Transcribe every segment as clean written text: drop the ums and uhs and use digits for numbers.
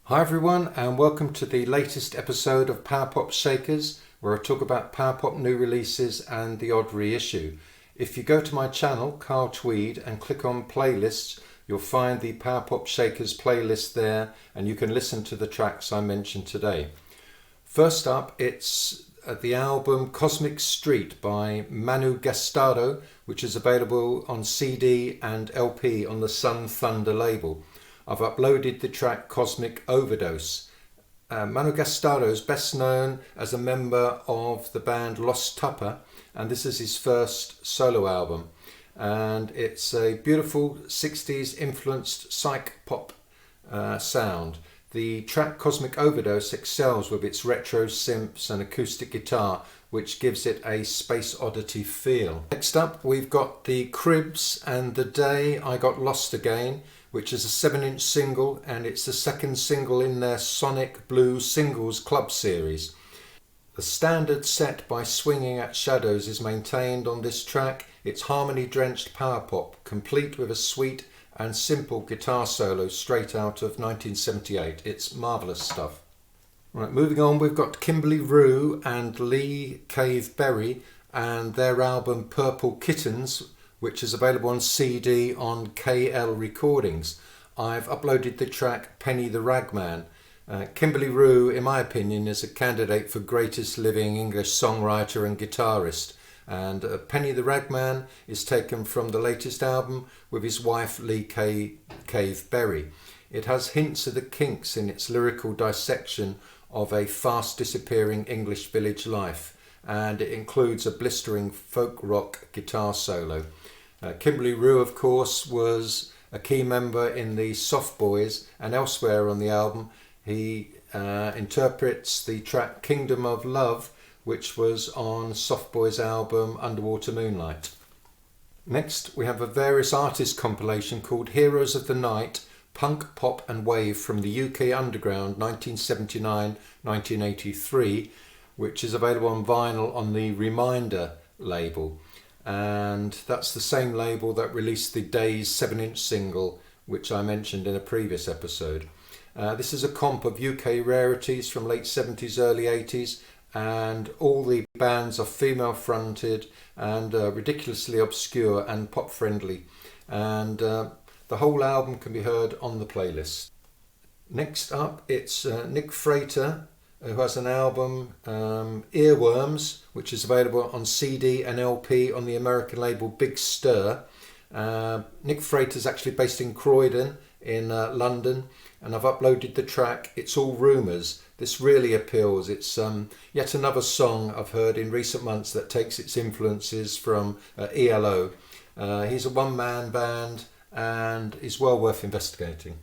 Hi everyone, and welcome to the latest episode of Power Pop Shakers, where I talk about Power Pop new releases and the odd reissue. If you go to my channel, Carl Tweed, and click on playlists, you'll find the Power Pop Shakers playlist there, and you can listen to the tracks I mentioned today. First up, it's the album Cosmic Street by Manu Gastado, which is available on CD and LP on the Sun Thunder label. I've uploaded the track Cosmic Overdose. Manu Gastado is best known as a member of the band Lost Tupper, and this is his first solo album. And it's a beautiful 60s influenced psych pop sound. The track Cosmic Overdose excels with its retro synths and acoustic guitar, which gives it a space oddity feel. Next up, we've got the Cribs and The Day I Got Lost Again, which is a 7-inch single, and it's the second single in their Sonic Blue Singles Club series. The standard set by Swinging at Shadows is maintained on this track. It's harmony-drenched power pop, complete with a sweet and simple guitar solo straight out of 1978. It's marvellous stuff. Right, moving on, we've got Kimberley Rew and Lee Cave Berry and their album Purple Kittens, which is available on CD on KL Recordings. I've uploaded the track Penny the Ragman. Kimberley Rew, in my opinion, is a candidate for greatest living English songwriter and guitarist. And Penny the Ragman is taken from the latest album with his wife Lee Cave Berry. It has hints of the Kinks in its lyrical dissection of a fast disappearing English village life, and it includes a blistering folk rock guitar solo. Kimberley Rew, of course, was a key member in the Soft Boys, and elsewhere on the album he interprets the track Kingdom of Love, which was on Soft Boys' album Underwater Moonlight. Next, we have a various artists compilation called Heroes of the Night, Punk, Pop and Wave from the UK Underground 1979-1983, which is available on vinyl on the Reminder label. And that's the same label that released the Days 7-inch single, which I mentioned in a previous episode. This is a comp of UK rarities from late 70s, early 80s, and all the bands are female fronted and ridiculously obscure and pop friendly. And the whole album can be heard on the playlist. Next up, it's Nick Frater, who has an album, Earworms, which is available on CD and LP on the American label Big Stir. Nick Frater is actually based in Croydon in London, and I've uploaded the track It's All Rumours. This really appeals. It's yet another song I've heard in recent months that takes its influences from ELO. He's a one-man band and is well worth investigating.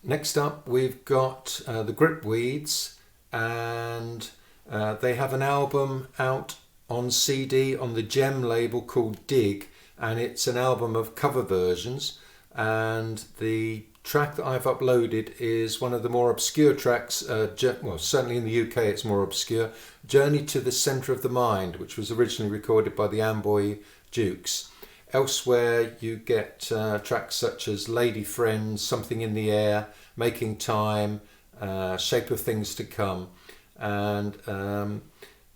Next up, we've got the Gripweeds, and they have an album out on CD on the Gem label called Dig, and it's an album of cover versions, and the track that I've uploaded is one of the more obscure tracks, well, certainly in the UK it's more obscure, Journey to the Centre of the Mind, which was originally recorded by the Amboy Dukes. Elsewhere you get tracks such as Lady Friends, Something in the Air, Making Time, Shape of Things to Come, and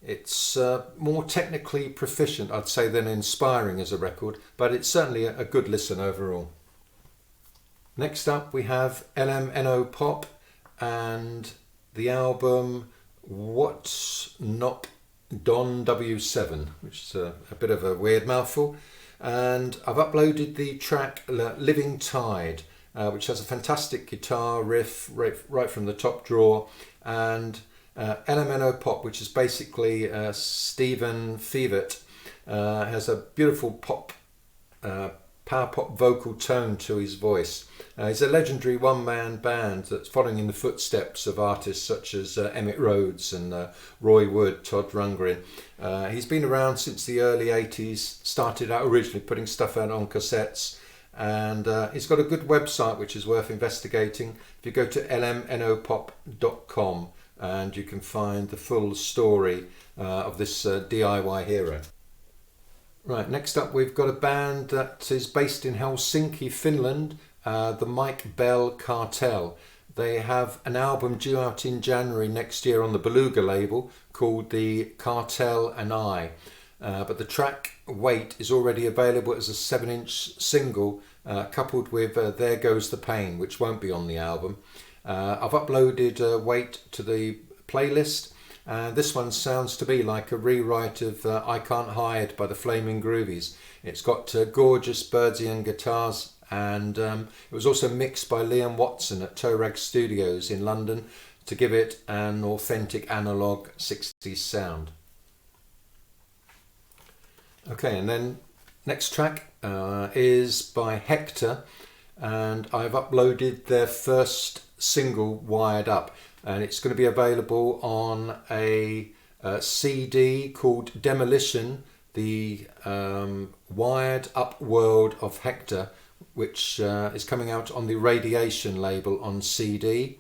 it's more technically proficient, I'd say, than inspiring as a record, but it's certainly a good listen overall. Next up we have LMNOP and the album What's Not Don W7, which is a bit of a weird mouthful, and I've uploaded the track Living Tide, which has a fantastic guitar riff right from the top drawer, and LMNOP, which is basically Stephen Feevert, has a beautiful pop, power pop vocal tone to his voice. He's a legendary one-man band that's following in the footsteps of artists such as Emmett Rhodes and Roy Wood, Todd Rundgren. He's been around since the early 80s, started out originally putting stuff out on cassettes, and he's got a good website which is worth investigating. If you go to lmnopop.com, and you can find the full story of this DIY hero. Right, next up we've got a band that is based in Helsinki, Finland, the Mike Bell Cartel. They have an album due out in January next year on the Beluga label called the Cartel and I. But the track Wait is already available as a 7-inch single, coupled with There Goes the Pain, which won't be on the album. I've uploaded Wait to the playlist. This one sounds to me like a rewrite of I Can't Hide by the Flamin Groovies. It's got gorgeous Birdsian guitars, and it was also mixed by Liam Watson at Torag Studios in London to give it an authentic analogue 60s sound. Okay, and then next track is by Hector, and I've uploaded their first single, Wired Up, and it's going to be available on a CD called Demolition, the Wired Up World of Hector, which is coming out on the Radiation label on CD.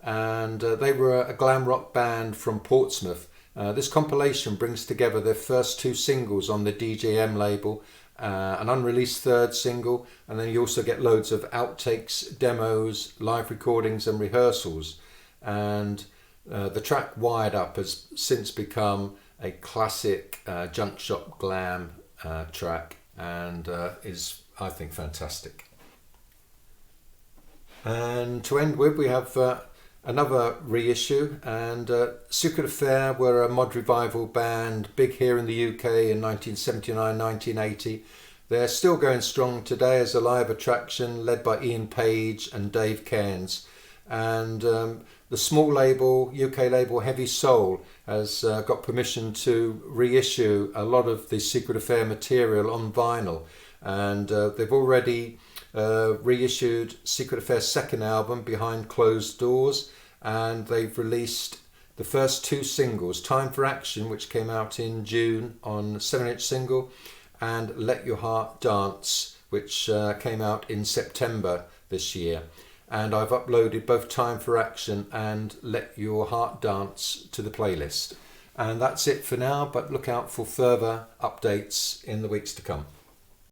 And they were a glam rock band from Portsmouth. This compilation brings together their first 2 singles on the DJM label, an unreleased third single, and then you also get loads of outtakes, demos, live recordings and rehearsals. And the track Wired Up has since become a classic junk shop glam track, and is, I think, fantastic. And to end with, we have another reissue, and Secret Affair were a mod revival band, big here in the UK in 1979-1980. They're still going strong today as a live attraction, led by Ian Page and Dave Cairns. And the small label, UK label Heavy Soul, has got permission to reissue a lot of the Secret Affair material on vinyl, and they've already reissued Secret Affair's second album, Behind Closed Doors, and they've released the first 2 singles, Time for Action, which came out in June on 7-inch single, and Let Your Heart Dance, which came out in September this year. And I've uploaded both Time for Action and Let Your Heart Dance to the playlist. And that's it for now, but look out for further updates in the weeks to come.